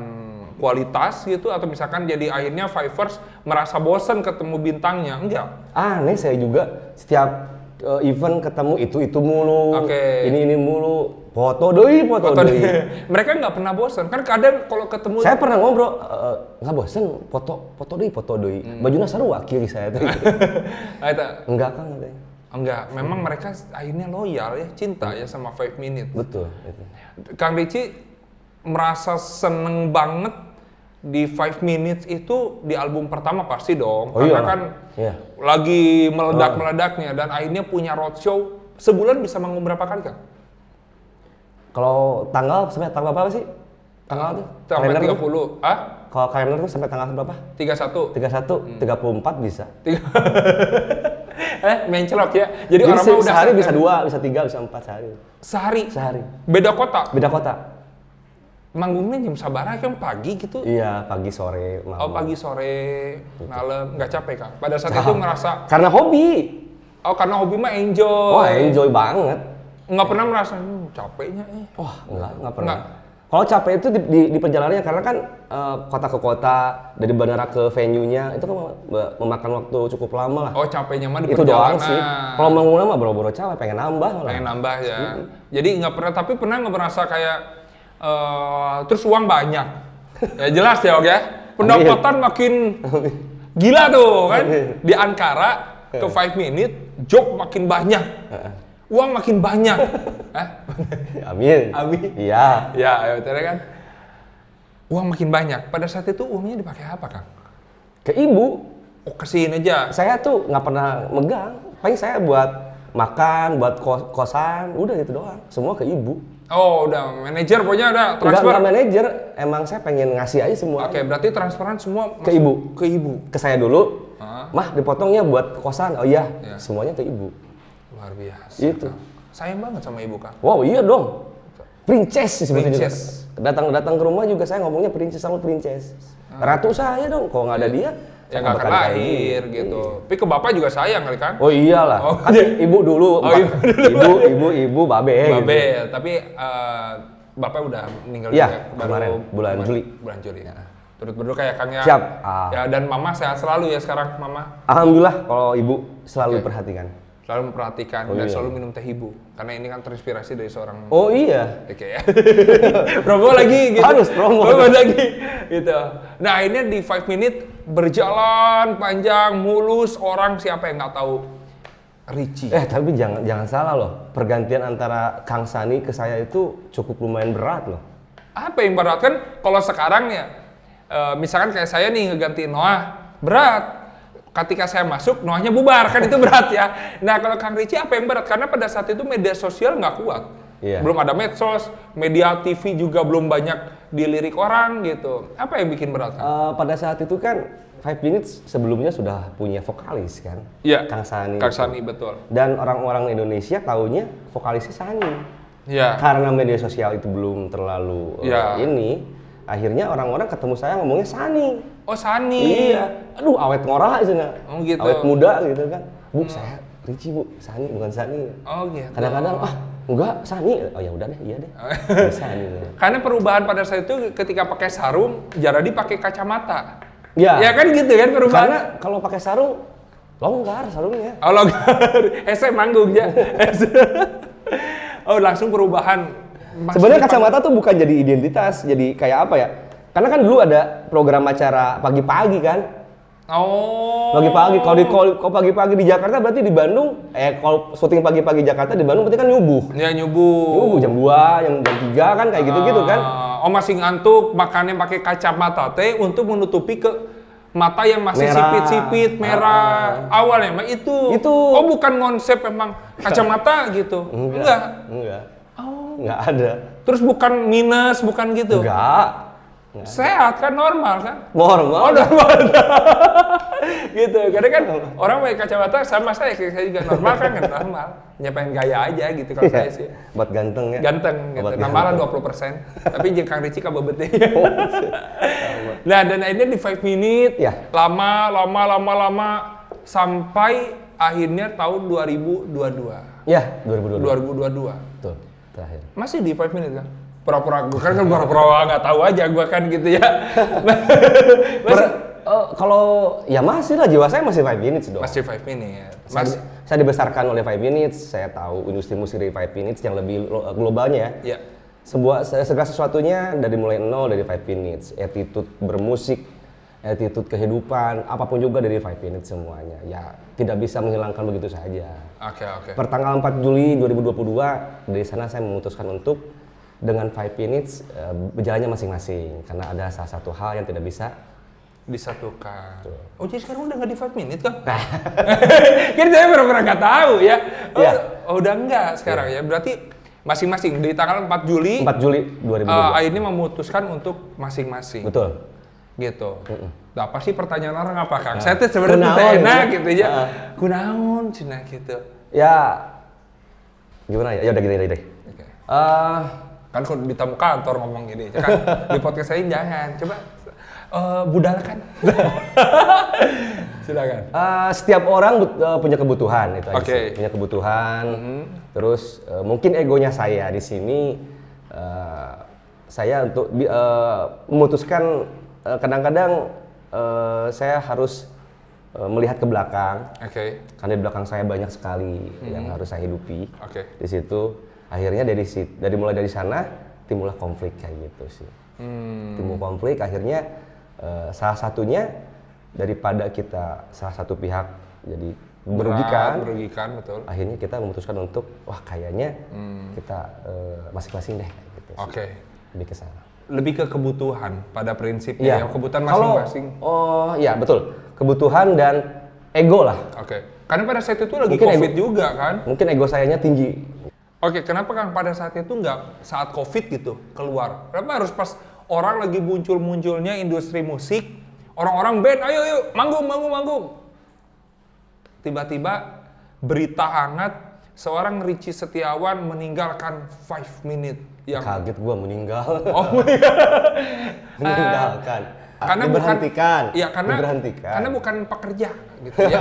kualitas gitu, atau misalkan jadi akhirnya Fivers merasa bosen ketemu bintangnya? Enggak. Aneh, saya juga setiap event ketemu itu mulu, ini mulu, foto doi. Mereka nggak pernah bosen kan? Kadang kalau ketemu saya pernah ngobrol, nggak bosen, foto doi. Bajunya sarua kiri saya tuh. Enggak kan katanya. Enggak, memang mereka akhirnya loyal ya, cinta ya sama 5 Minutes. Betul. Kang Ritchie merasa seneng banget di 5 Minutes itu di album pertama pasti dong, karena kan lagi meledak-meledaknya, dan akhirnya punya roadshow. Sebulan bisa manggung berapa kali Kang? Kalau tanggal sampai tanggal berapa sih? Tanggal tuh? Sampai 30. Kalau kalender tuh sampai tanggal berapa? 31. 34 bisa. Mencelok ya. Jadi orang mah udah sehari bisa 2, bisa 3, bisa 4 sehari. Sehari? Beda kota? Beda kota. Manggungnya jam sabaraha kan, pagi gitu? Iya, pagi sore, malam. Oh, pagi sore, malam. Nggak capek Kang? Pada saat itu merasa... Karena hobi. Oh, karena hobi mah enjoy. Oh, enjoy banget. Nggak pernah merasa capeknya Wah, nggak pernah. Kalau capek itu di perjalanannya karena kan kota ke kota, dari bandara ke venue-nya itu kan memakan waktu cukup lama lah. Oh, capeknya mah di itu perjalanan. Doang sih. Kalau mengulang mah boro-boro capek, pengen nambah malah. Pengen nambah ya. Jadi nggak pernah, tapi pernah nggak merasa kayak terus uang banyak. Ya jelas ya, oke. Pendapatan makin gila tuh kan. Di Ankara ke 5 Minute, job makin banyak. Uang makin banyak. Amin. Amin. Iya. Ya, betul kan. Uang makin banyak. Pada saat itu uangnya dipakai apa, Kang? Ke ibu. Oh, kasihin aja. Saya tuh nggak pernah megang. Paling saya buat makan, buat kosan, udah gitu doang. Semua ke ibu. Oh, udah manajer pokoknya udah transfer. Enggak manajer, emang saya pengen ngasih aja semua. Oke, berarti transferan semua ke ibu. Ke ibu. Ke saya dulu. Mah, dipotongnya buat kosan. Oh iya, semuanya ke ibu. Luar biasa. Itu. Sayang banget sama ibu, Kang. Wow, iya dong. Princess sebetulnya. Princess. Datang ke rumah juga saya ngomongnya princess sama princess. Ratu saya dong, kalau nggak ada dia ya nggak akan lahir gitu. Tapi ke bapak juga sayang kali kan? Oh iyalah. Oh, kan ibu dulu. Oh, ibu babe. Babe, gitu. tapi bapak udah meninggal ya, juga kemarin bulan Juli. Bulan Juli. Ya. Turut berduka ya, Kang ya. Siap. Ya, dan mama sehat selalu ya sekarang, mama. Alhamdulillah kalau ibu selalu perhatikan. Selalu memperhatikan dan selalu minum teh ibu, karena ini kan terinspirasi dari seorang. Oh iya. Oke ya. Promo lagi gitu. Harus promo lagi gitu. Nah, ini di 5 Minute berjalan panjang mulus, orang siapa yang nggak tahu Richie. Tapi jangan salah loh, pergantian antara Kang Sani ke saya itu cukup lumayan berat loh. Apa yang berat kan? Kalau sekarang ya, misalkan kayak saya nih ngegantiin Noah, berat. Ketika saya masuk, Noahnya bubar, kan itu berat ya. Nah, kalau Kang Richie apa yang berat? Karena pada saat itu media sosial nggak kuat. Iya. Belum ada medsos, media TV juga belum banyak dilirik orang gitu. Apa yang bikin berat, Kang? Pada saat itu kan 5 Minutes sebelumnya sudah punya vokalis kan? Iya. Kang Sani. Kang Sani, betul. Dan orang-orang Indonesia taunya vokalisnya Sani. Iya. Karena media sosial itu belum terlalu akhirnya orang-orang ketemu saya ngomongnya Sani. Oh, Sani. Iya. Aduh, awet ngora sana. Oh, gitu. Awet muda gitu kan. Bu, saya Richie, Bu. Sani, bukan Sani. Oh, gitu. Kadang-kadang, enggak, Sani. Oh ya udah deh, iya deh. Sani. Karena perubahan pada saat itu ketika pakai sarung, Jaradi pakai kacamata. Iya. Ya kan gitu kan perubahan. Karena kalau pakai sarung longgar sarungnya. Oh, longgar. Saya manggung ya. Oh, langsung perubahan. Sebenarnya kacamata tuh bukan jadi identitas, jadi kayak apa ya? Karena kan dulu ada program acara pagi-pagi kan. Oh. Pagi-pagi, kalau pagi-pagi di Jakarta berarti di Bandung, kalau syuting pagi-pagi Jakarta di Bandung berarti kan nyubuh. Ya, nyubuh. Nyubuh jam 2, jam 3 kan kayak gitu-gitu kan. Oh, masih ngantuk, makannya pakai kacamata teh untuk menutupi ke mata yang masih sipit-sipit, merah. Awalnya emang itu. Oh, bukan konsep emang kacamata gitu. Enggak. Oh. Enggak ada. Terus bukan minus, bukan gitu. Enggak. Sehat kan, normal kan? Normal. Oh, normal. Gitu. Karena kan orang pakai kacamata sama saya juga normal kan, normal. Ya pengen gaya aja gitu kalau saya sih. Buat ganteng ya. Ganteng gitu. Nambahan 20%. Tapi jeung Kang Richie kabebete. Nah, dan akhirnya di 5 Minute lama sampai akhirnya tahun 2022. Ya, 2022. Betul. Terakhir. Masih di 5 Minute kan? Pura-pura gue kan pura-pura nggak tahu aja gue kan gitu ya. Kalau ya masih lah, jiwa saya masih 5 Minutes dong. Masih 5 Minutes. Saya dibesarkan oleh 5 Minutes, saya tahu industri musik dari 5 Minutes yang lebih globalnya ya. Segala sesuatunya dari mulai nol dari 5 Minutes, attitude bermusik, attitude kehidupan, apapun juga dari 5 Minutes semuanya. Ya tidak bisa menghilangkan begitu saja. Oke. Pertanggal 4 Juli 2022 dari sana saya memutuskan untuk dengan 5 Minutes berjalannya masing-masing karena ada salah satu hal yang tidak bisa disatukan. Oh, jadi sekarang udah nggak di 5 Minutes kan? Kan saya pernah nggak tahu ya. Oh, udah enggak sekarang ya. Berarti masing-masing di tanggal 4 Juli 2022 akhirnya memutuskan untuk masing-masing. Betul. Gitu. Nah, apa sih pertanyaan orang apa, Kang? Saya tuh sebenarnya enak gitu ya. Kunaon cina gitu. Ya gimana ya? Ya udah gini deh. Kan kalau di tamu kantor ngomong gini, kan di podcast saya jangan. Coba budalkan. Silakan. Setiap orang punya kebutuhan itu aja sih. Punya kebutuhan. Terus mungkin egonya saya di sini saya untuk memutuskan kadang-kadang saya harus melihat ke belakang. Karena di belakang saya banyak sekali yang harus saya hidupi. Di situ akhirnya mulai dari sana timbullah konflik kayak gitu sih. Timbul konflik akhirnya salah satunya daripada kita salah satu pihak jadi merugikan, betul. Akhirnya kita memutuskan untuk kayaknya kita masing-masing deh gitu. Lebih ke sana. Lebih ke kebutuhan pada prinsipnya, kebutuhan masing-masing. Ya betul. Kebutuhan dan ego lah. Karena pada saat itu lagi COVID juga kan? Mungkin ego sayanya tinggi. Kenapa Kang pada saat itu nggak saat COVID gitu keluar? Kenapa harus pas orang lagi muncul-munculnya industri musik, orang-orang band, ayo manggung. Tiba-tiba berita hangat seorang Richie Setiawan meninggalkan 5 Minute. Kaget gua meninggal. Meninggalkan. Karena diberhentikan. Karena bukan pekerja gitu ya.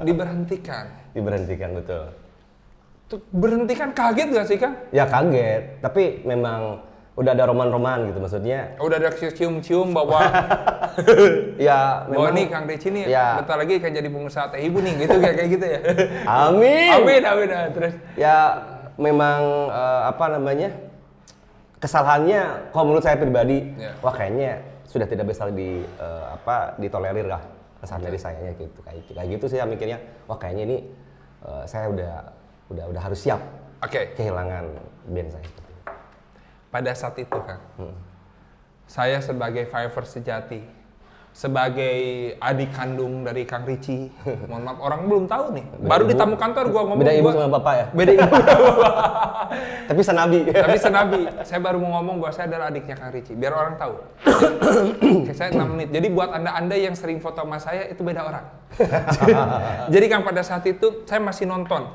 Diberhentikan betul. Berhentikan kaget gak sih Kang? Ya kaget, tapi memang udah ada roman-roman gitu maksudnya. Udah ada cium-cium bahwa ya memang bahwa nih Kang Richie nih bentar lagi akan jadi pengusaha teh ibu nih gitu kayak gitu ya. Amin. Terus ya memang kesalahannya kalau menurut saya pribadi kayaknya sudah tidak bisa ditolerir lah kesalahan dari sayanya gitu kayak gitu saya mikirnya kayaknya ini saya udah harus siap kehilangan band saya. Pada saat itu Kang, saya sebagai Fiverr sejati, sebagai adik kandung dari Kang Richie, mohon maaf orang belum tahu nih, baru di tamu kantor gua ngomong. Beda ibu sama bapak ya? Beda ibu sama bapak. Tapi senabi. Saya baru mau ngomong bahwa saya adalah adiknya Kang Richie, biar orang tahu. Saya 6 menit, jadi buat anda yang sering foto sama saya, itu beda orang. Jadi Kang pada saat itu, saya masih nonton.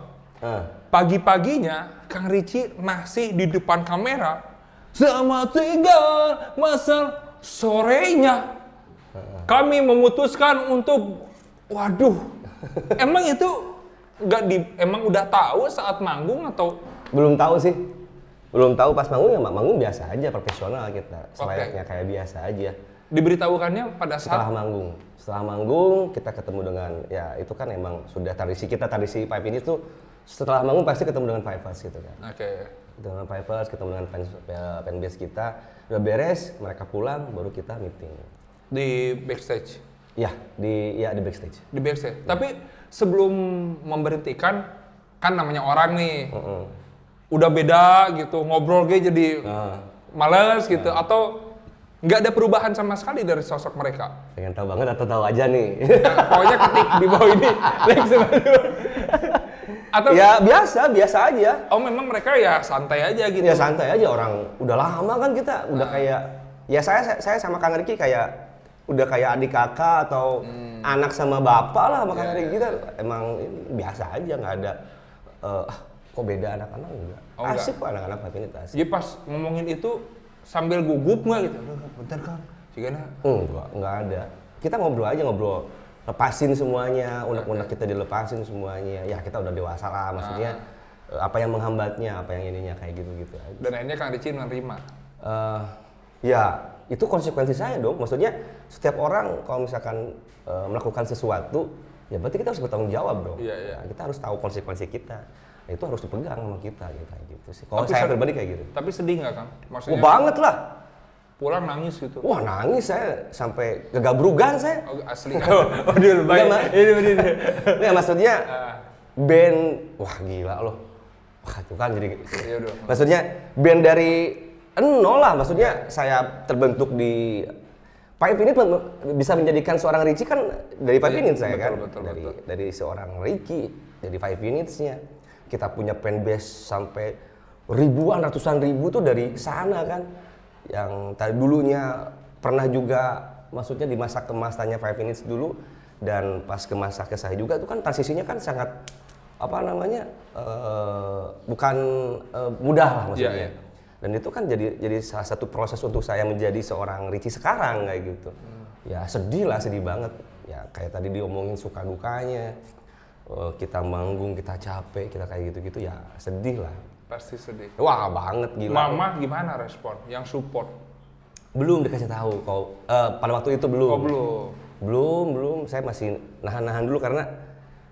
Pagi-paginya, Kang Richie masih di depan kamera, sama tinggal masa sorenya kami memutuskan untuk emang itu emang udah tahu saat manggung atau belum tahu sih, belum tahu pas manggung ya manggung biasa aja profesional kita selayaknya kayak biasa aja. Diberitahukannya pada saat setelah manggung kita ketemu dengan itu kan emang sudah tradisi Five Minutes tuh setelah manggung pasti ketemu dengan Fivers gitu kan. Dengan Fivers, ketemu dengan fanbase kita, udah beres, mereka pulang, baru kita meeting. Di backstage? Di backstage. Di backstage? Tapi sebelum memberhentikan, kan namanya orang nih, udah beda gitu, ngobrol jadi males gitu, atau nggak ada perubahan sama sekali dari sosok mereka? Pengen tahu banget atau tahu aja nih? Pokoknya ketik di bawah ini, atau biasa aja. Oh memang mereka santai aja gitu? Ya santai aja, orang udah lama kan kita, udah kayak, saya sama Kang Ricky kayak, udah kayak adik kakak atau anak sama bapak lah sama Kang Ricky kita, emang biasa aja, nggak ada, kok beda anak-anak enggak. Asik kok anak-anak ini asik. Jadi pas ngomongin itu sambil gugup nggak gitu? Bentar Kang, Enggak ada. Kita ngobrol, lepasin semuanya, unek-unek kita dilepasin semuanya. Ya kita udah dewasa lah, maksudnya apa yang menghambatnya, apa yang ininya kayak gitu-gitu aja. Dan akhirnya Kang Richie menerima? Itu konsekuensi saya dong. Maksudnya setiap orang kalau misalkan melakukan sesuatu, ya berarti kita harus bertanggung jawab dong. Kita harus tahu konsekuensi kita. Itu harus dipegang sama kita gitu sih. Kalau saya pribadi kayak gitu. Tapi sedih nggak Kang? Maksudnya? Banget lah. Pulang nangis gitu? Wah nangis saya, sampai gegabrugan saya. Asli. Dia lebay. Ini maksudnya band, gila loh. Itu kan jadi. Maksudnya band dari nol lah, maksudnya saya terbentuk di Five Minutes bisa menjadikan seorang Richie kan dari Five Minutes saya kan. Dari seorang Richie, dari Five Minutes-nya. Kita punya fanbase sampai ribuan, ratusan ribu tuh dari sana kan. Yang tadi dulunya pernah juga, maksudnya di masa kemasannya Five Minutes dulu dan pas ke masa ke saya juga itu kan transisinya kan sangat bukan mudah lah maksudnya. Dan itu kan jadi salah satu proses untuk saya menjadi seorang Richie sekarang kayak gitu. Ya sedih banget. Ya kayak tadi diomongin suka dukanya. Kita manggung, kita capek, kita kayak gitu-gitu ya sedih lah. Pasti sedih. Wah banget gila. Mama gimana respon? Yang support? Belum dikasih tahu kau. Pada waktu itu belum. Oh belum. Belum. Saya masih nahan-nahan dulu karena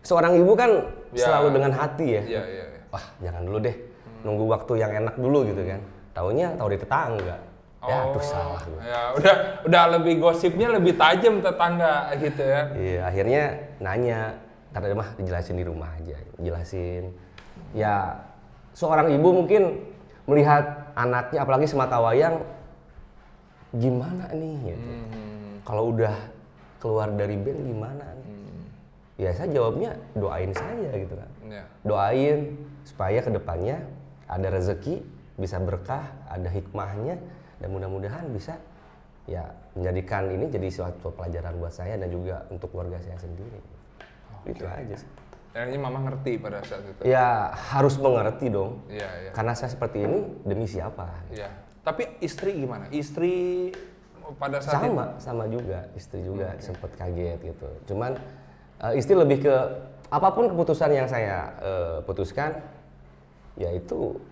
seorang ibu kan selalu dengan hati ya. Iya. Wah jangan dulu deh. Nunggu waktu yang enak dulu gitu kan. Taunya tahu di tetangga. Ya tuh salah gue. Ya udah lebih gosipnya lebih tajam tetangga gitu ya. Iya akhirnya nanya. Karena mah dijelasin di rumah aja. Jelasin. Ya seorang ibu mungkin melihat anaknya apalagi semata wayang gimana nih gitu. Kalau udah keluar dari band gimana nih? Ya saya jawabnya doain saja gitu kan. Yeah. Doain supaya kedepannya ada rezeki, bisa berkah, ada hikmahnya dan mudah-mudahan bisa ya menjadikan ini jadi suatu pelajaran buat saya dan juga untuk keluarga saya sendiri. Itu aja sih. Dan ini mama ngerti pada saat itu. Ya harus mengerti dong. Iya. Karena saya seperti ini demi siapa? Iya. Tapi istri gimana? Istri pada saat itu? Sama juga, istri juga sempat kaget gitu. Cuman istri lebih ke apapun keputusan yang saya putuskan, yaitu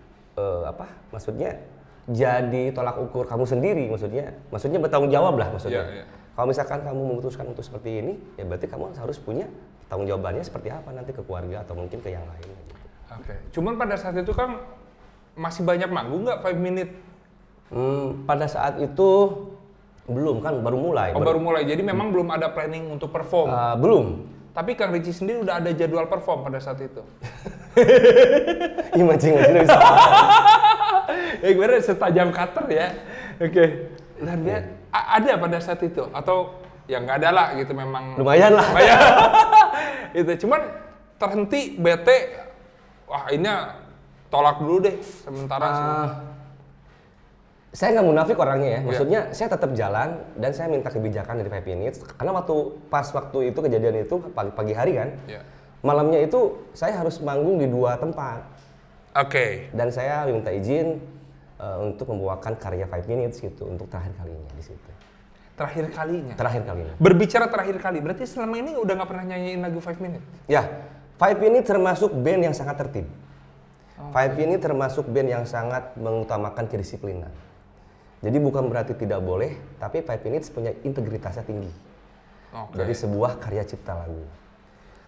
maksudnya jadi tolak ukur kamu sendiri, maksudnya bertanggung jawab lah maksudnya. Iya. Kalau misalkan kamu memutuskan untuk seperti ini, ya berarti kamu harus punya tanggung jawabannya seperti apa nanti ke keluarga atau mungkin ke yang lain. Gitu. Oke. Cuman pada saat itu kan masih banyak manggung nggak 5 Minute? Pada saat itu belum kan baru mulai. Baru mulai. Jadi memang belum ada planning untuk perform. Belum. Tapi Kang Richie sendiri udah ada jadwal perform pada saat itu. Ih mancing bisa. Gue setajam cutter ya. Oke. Dan dia ada pada saat itu atau ya nggak ada lah gitu memang. Lumayan lah. Itu cuman terhenti bete. Wah ini tolak dulu deh sementara. Saya nggak munafik orangnya ya, maksudnya saya tetap jalan dan saya minta kebijakan dari 5 Minutes karena waktu itu kejadian itu pagi hari kan, malamnya itu saya harus manggung di 2 tempat. Oke. Dan saya minta izin untuk membawakan karya 5 Minutes gitu untuk terakhir kalinya di situ. Terakhir kalinya. Berbicara terakhir kali, berarti selama ini udah nggak pernah nyanyiin lagu 5 Minutes? Ya, 5 Minutes termasuk band yang sangat tertib. 5 Minutes termasuk band yang sangat mengutamakan kedisiplinan. Jadi bukan berarti tidak boleh, tapi 5 Minutes punya integritasnya tinggi. Dari sebuah karya cipta lagu.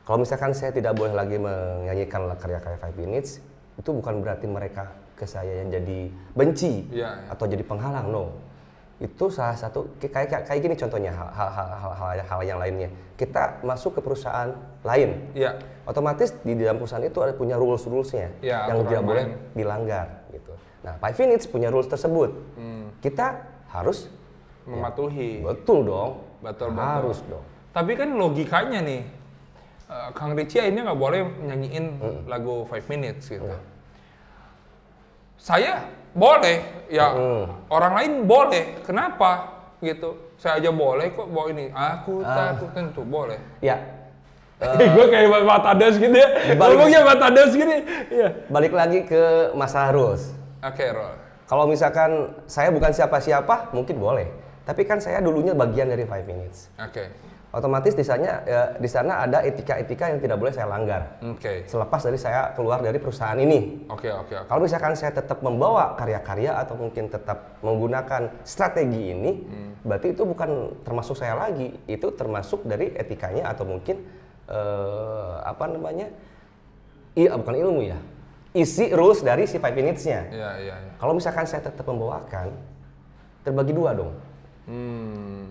Kalau misalkan saya tidak boleh lagi menyanyikan karya-karya 5 Minutes, itu bukan berarti mereka ke saya yang jadi benci atau jadi penghalang, no. Itu salah satu kayak gini contohnya hal yang lainnya. Kita masuk ke perusahaan lain, otomatis di dalam perusahaan itu ada punya rules-rulesnya yang tidak boleh dilanggar gitu. Nah, 5 Minutes punya rules tersebut. Kita harus mematuhi. Betul dong. Betul. Harus dong. Tapi kan logikanya nih, Kang Richie ini nggak boleh nyanyiin lagu 5 Minutes gitu. Saya boleh, ya orang lain boleh. Kenapa gitu? Saya aja boleh kok bawa ini. Aku takut tentu boleh. Ya. Gue kayak Matadas gitu ya. Ngomongnya Matadas gini. Iya. Balik lagi ke masalah rules. Oke, Rol. Kalau misalkan saya bukan siapa-siapa, mungkin boleh. Tapi kan saya dulunya bagian dari 5 Minutes. Oke. Otomatis di sana ada etika-etika yang tidak boleh saya langgar. Oke. Selepas dari saya keluar dari perusahaan ini. Oke. Kalau misalkan saya tetap membawa karya-karya atau mungkin tetap menggunakan strategi ini, berarti itu bukan termasuk saya lagi. Itu termasuk dari etikanya atau mungkin bukan ilmu ya. Isi rules dari si 5 Minutes-nya. Iya. Kalau misalkan saya tetap membawakan, terbagi 2 dong.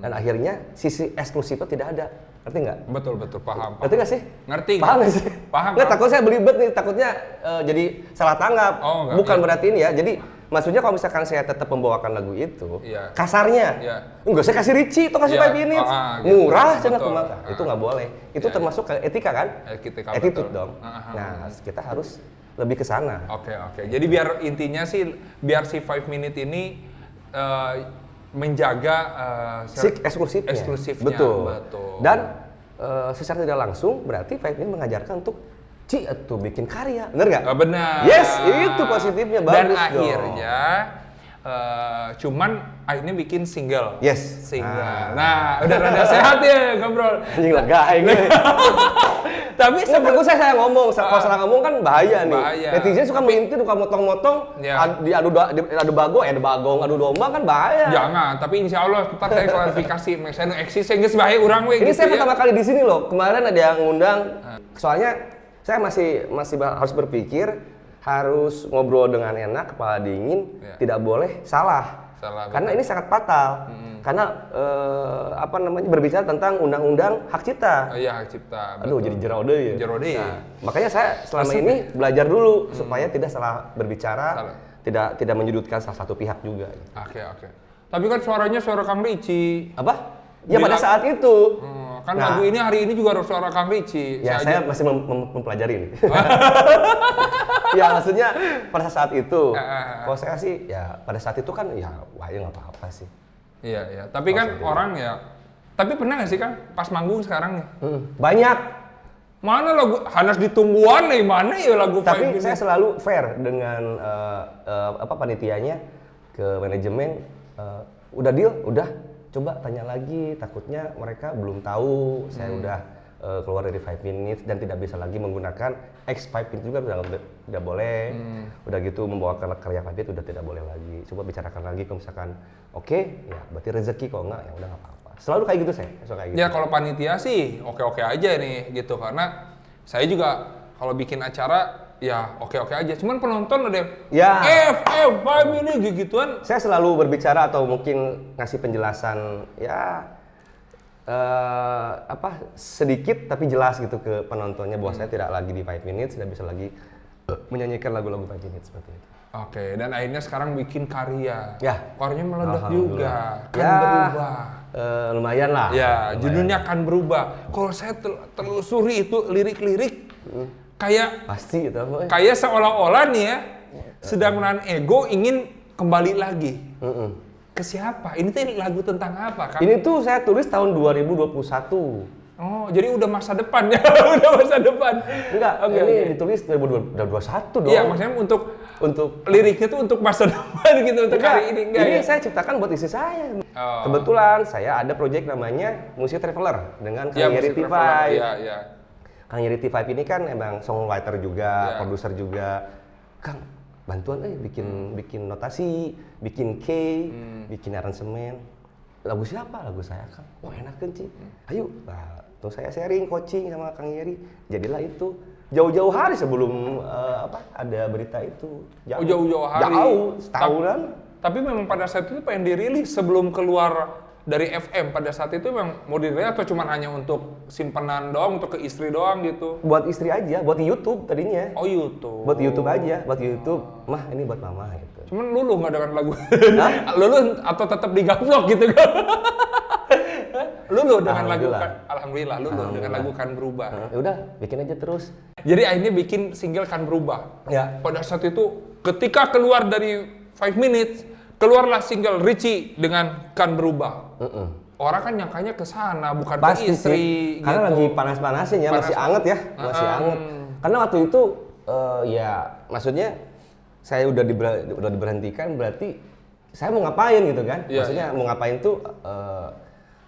Dan akhirnya sisi eksklusifnya tidak ada. Ngerti nggak? Betul, paham. Ngerti nggak sih? Ngerti. Paham nggak sih? Paham. Nggak, takut saya belibet nih, takutnya jadi salah tanggap. Bukan berarti ini ya, jadi maksudnya kalau misalkan saya tetap membawakan lagu itu, kasarnya, enggak saya kasih Richie atau kasih 5 Minutes, murah cina kemana? Itu nggak boleh. Itu termasuk ke etika kan? Attitude dong. Nah, kita harus lebih ke sana. Oke. Jadi biar intinya sih, biar si 5 Minute ini menjaga eksklusifnya. Betul. Dan secara tidak langsung berarti 5 Minute mengajarkan untuk bikin karya. Bener nggak? Benar. Yes, itu positifnya bagus. Dan akhirnya cuman akhirnya bikin single. Yes. Single. Nah, udah rada sehat ya ngobrol. Anjing lega ini. Tapi sebenarnya saya ngomong, kalau salah ngomong kan bahaya nih. Bahaya. Netizen suka melintir, suka motong-motong, adu bagong, adu domba kan bahaya. Jangan, tapi insya Allah ntar saya klarifikasi. Saya eksis, saya nggak bahaya orang we. Ini gitu saya pertama kali di sini loh. Kemarin ada yang ngundang. Soalnya saya masih harus berpikir, harus ngobrol dengan enak, kepala dingin, tidak boleh salah. Karena ini sangat fatal. Karena berbicara tentang undang-undang hak cipta. Iya, hak cipta. Aduh, jadi jerode ya. Jerode. Nah, makanya saya selama ini belajar dulu supaya tidak salah berbicara, tidak menyudutkan salah satu pihak juga. Oke. Tapi kan suaranya suara Kang Ricci. Apa? Ya pada saat itu. Kan lagu ini hari ini juga suara Kang Ricci. Ya, saya masih mempelajari ini. Ya, maksudnya pada saat itu. Kalau saya sih, ya pada saat itu kan ya, wah ya nggak apa-apa sih. Iya. Tapi kan orang ya. Tapi pernah nggak sih Kang pas manggung sekarang nih? Banyak. Mana lagu Hanas Ditungguan nih? Mana ya lagu? Tapi saya selalu fair dengan panitianya ke manajemen. Udah deal, udah. Coba tanya lagi. Takutnya mereka belum tahu. Saya udah keluar dari 5 minutes dan tidak bisa lagi menggunakan X 5 minutes juga tidak boleh. Udah gitu membawakan karya 5 minutes udah tidak boleh lagi. Coba bicarakan lagi kalau misalkan oke, ya berarti rezeki. Kalau enggak ya udah nggak apa-apa. Selalu kayak gitu saya. Kayak gitu. Ya kalau panitia sih oke-oke aja nih gitu, karena saya juga kalau bikin acara ya oke-oke aja. Cuman penonton ada ya FF5 ini gituan. Saya selalu berbicara atau mungkin ngasih penjelasan ya sedikit tapi jelas gitu ke penontonnya bahwa saya tidak lagi di 5 minutes, tidak bisa lagi menyanyikan lagu-lagu 5 minutes seperti itu. Oke, dan akhirnya sekarang bikin karya. Ya. Karyanya meledak juga. Kan ya, berubah. Lumayan lah. Ya, lumayan. Judulnya Kan Berubah. Kalau saya telusuri itu lirik-lirik kayak pasti gitu. Kayak seolah-olah nih ya, sedang menahan ego ingin kembali lagi. Ke siapa? Ini tuh lagu tentang apa, Kang? Ini tuh saya tulis tahun 2021. Oh, jadi udah masa depan ya? Udah masa depan. Enggak, ini ditulis 2021 dong. Iya, maksudnya untuk liriknya tuh untuk masa depan gitu, untuk hari ini enggak ini ya? Saya ciptakan buat istri saya. Kebetulan saya ada project namanya Music Traveler dengan Kang Yeri T5. Iya. Kang Yeri T5 ini kan emang songwriter juga, produser juga. Kang, bantuan bikin notasi, bikin key, bikin aransemen. Lagu siapa? Lagu saya, Kang. Wah, enak kan, Ci. Ayo. Nah, tuh saya sharing coaching sama Kang Yeri. Jadilah itu jauh-jauh hari sebelum ada berita itu. Jauh-jauh hari. Jauh, setahunan. Tapi memang pada saat itu pengen dirilis sebelum keluar dari FM. Pada saat itu memang mau dirilis atau cuma hanya untuk simpenan doang, untuk ke istri doang gitu? Buat istri aja, buat YouTube tadinya. Oh, YouTube. Buat YouTube aja, buat YouTube. Mah, ini buat mama gitu. Cuman luluh nggak dengan lagu? Luluh atau tetap digaplok gitu kan? Luluh dengan lagu kan? Alhamdulillah luluh dengan lagu Kan Berubah. Ya udah, bikin aja terus. Jadi akhirnya bikin single Kan Berubah. Ya. Pada saat itu ketika keluar dari 5 minutes, keluarlah single Ricci dengan Kan Berubah. Orang kan nyangkanya ke sana, bukan pasti ke istri. Sih. Karena gitu. lagi panas-panasnya ya, masih anget ya, masih anget. Karena waktu itu ya maksudnya saya udah diberhentikan, berarti saya mau ngapain gitu kan? Maksudnya mau ngapain tuh?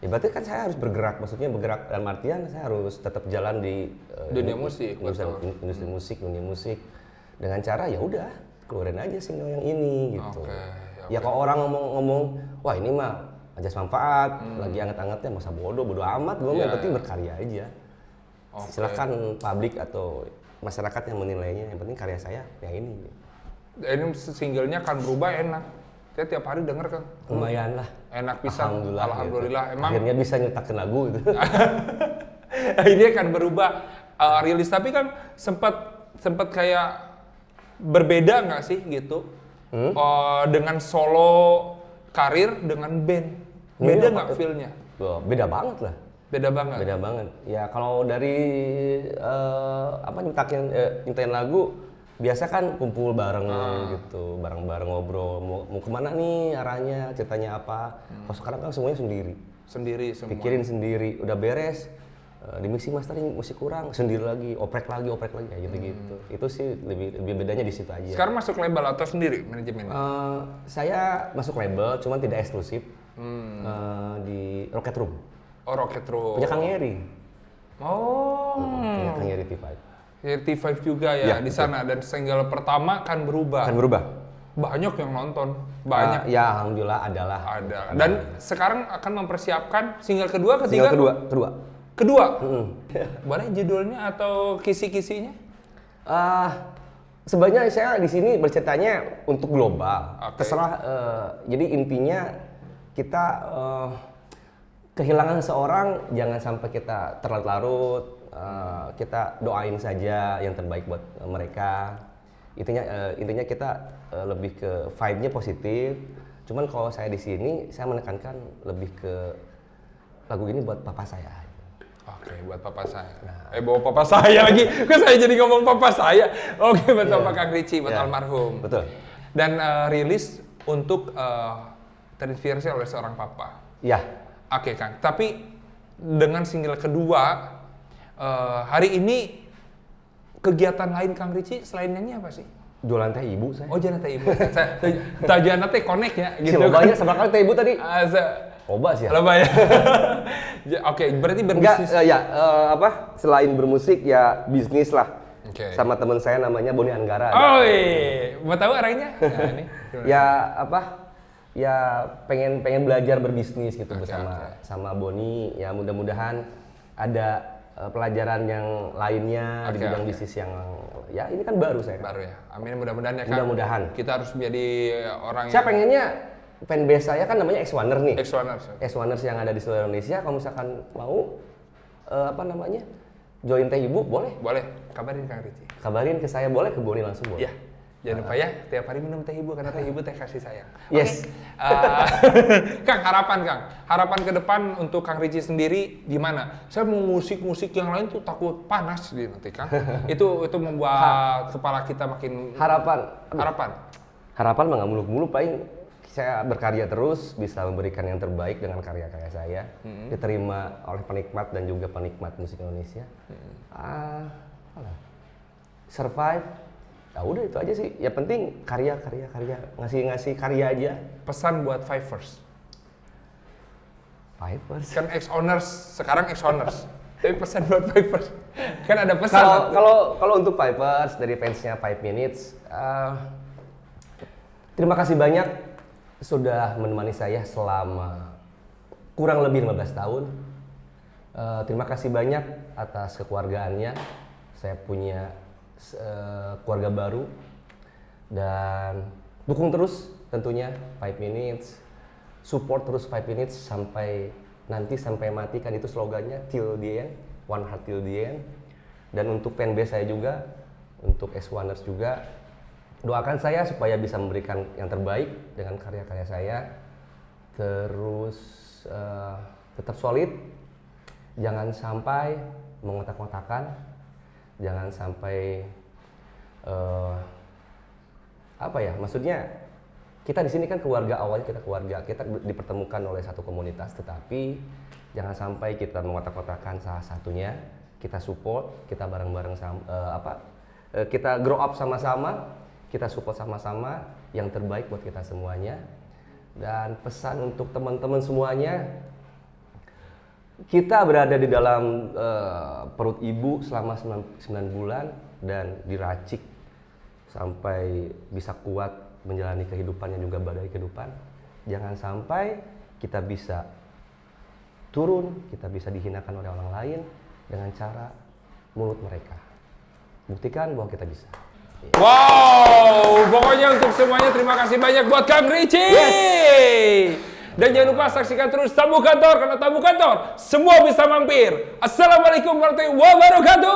Ya berarti kan saya harus bergerak, maksudnya bergerak dalam artian saya harus tetap jalan di dunia musik, industri musik, dunia musik dengan cara ya udah keluarin aja single yang ini gitu. Ya kalau orang ngomong, wah ini mah ajas manfaat, lagi anget-angetnya masa bodoh amat, gue yang penting berkarya aja. Silakan publik atau masyarakat yang menilainya, yang penting karya saya yang ini. Ini singlenya Kan Berubah enak. Saya tiap hari denger kan. Lumayan lah. Enak pisan. Alhamdulillah. Gitu. Emang akhirnya bisa nyetakin lagu gitu. Ini Kan Berubah rilis, tapi kan sempat kayak berbeda nggak sih gitu? Dengan solo karir dengan band. Beda nggak feel-nya? Beda banget lah. Beda banget. Beda banget. Ya kalau dari nyiptain lagu biasa kan kumpul bareng gitu, bareng-bareng ngobrol, mau kemana nih arahnya, ceritanya apa. Kalau sekarang kan semuanya sendiri semua. Pikirin sendiri, udah beres, di mixing mastering musik kurang, sendiri lagi, oprek lagi kayak gitu-gitu. Itu sih lebih bedanya di situ aja. Sekarang masuk label atau sendiri manajemen? Saya masuk label, cuman tidak eksklusif di Rocket Room. Oh, Rocket Room. Punya Kang Yeri. Oh. Punya Kang Yeri T5. Yeri T5 juga ya di sana, dan single pertama kan berubah. Banyak yang nonton, banyak. Ya alhamdulillah adalah. Ada. Dan sekarang akan mempersiapkan single kedua, ketiga? Single kedua. Boleh judulnya atau kisi-kisinya? Sebenarnya saya di sini berceritanya untuk global. Terserah. Jadi intinya kita kehilangan seseorang jangan sampai kita terlarut-larut. Kita doain saja yang terbaik buat mereka. Intinya kita lebih ke vibe-nya positif. Cuman kalau saya di sini saya menekankan lebih ke lagu ini buat papa saya. Oke, buat papa saya. Bawa papa saya lagi. Kok saya jadi ngomong papa saya? Oke, buat papa Kang Richie, buat almarhum. Betul. Dan rilis untuk terinspirasi oleh seorang papa. Iya. Oke, Kang. Tapi dengan single kedua, hari ini kegiatan lain Kang Richie selain nyanyi apa sih? Jualan teh ibu saya. Oh, jualan teh ibu. Tujuan teh connect ya gitu. Si lobanya seberapa kali teh ibu tadi? Loba sih ya. Loba ya. Oke, berarti berbisnis. Selain bermusik ya bisnis lah. Okay. Sama teman saya namanya Boni Anggara. Oh iya, mau tahu arahnya? Nah, ini. Ya pengen belajar berbisnis gitu sama Boni. Ya mudah-mudahan ada pelajaran yang lainnya di bidang bisnis yang ya ini kan baru saya. Baru ya. Amin, mudah-mudahan ya Kang. Mudah-mudahan. Kita harus menjadi orang saya pengennya fanbase saya kan namanya X-Oner nih. X-Oners yang ada di seluruh Indonesia. Kalau misalkan mau join teh ibu boleh? Boleh. Kabarin Kang Richie. Kabarin ke saya boleh, ke Boni langsung boleh. Iya. Jangan lupa ya, tiap hari minum teh ibu karena teh ibu teh kasih sayang. Yes. Kang, harapan ke depan untuk Kang Richie sendiri gimana? Saya mau musik yang lain tuh takut panas nanti Kang. itu membuat kepala kita makin Harapan mah nggak muluk-muluk, paling saya berkarya terus, bisa memberikan yang terbaik dengan karya-karya saya, diterima oleh penikmat dan juga penikmat musik Indonesia. Survive. Ya udah itu aja sih. Ya penting karya, ngasih karya aja. Pesan buat Fivers. Kan X-Owners, sekarang X-Owners. Tapi pesan buat Fivers. Kan ada pesan. Kalau untuk Fivers dari fansnya 5 Minutes, terima kasih banyak sudah menemani saya selama kurang lebih 15 tahun. Terima kasih banyak atas kekeluargaannya. Saya punya keluarga baru dan dukung terus tentunya 5 Minutes, support terus 5 Minutes sampai mati kan itu slogannya, till the end, one heart till the end. Dan untuk fanbase saya juga, untuk X-Oners juga, doakan saya supaya bisa memberikan yang terbaik dengan karya-karya saya, terus tetap solid, jangan sampai mengotak-ngotakan, jangan sampai maksudnya kita di sini kan awalnya kita dipertemukan oleh satu komunitas, tetapi jangan sampai kita mengotak-ngotakan salah satunya. Kita support, kita bareng-bareng kita grow up sama-sama, kita support sama-sama yang terbaik buat kita semuanya. Dan pesan untuk teman-teman semuanya, kita berada di dalam perut ibu selama 9 bulan dan diracik sampai bisa kuat menjalani kehidupan yang juga badai kehidupan. Jangan sampai kita bisa turun, kita bisa dihinakan oleh orang lain dengan cara mulut mereka. Buktikan bahwa kita bisa. Wow, pokoknya untuk semuanya terima kasih banyak buat Kang Richie. Yes. Dan jangan lupa saksikan terus Tamu Kantor, karena Tamu Kantor semua bisa mampir. Assalamualaikum warahmatullahi wabarakatuh.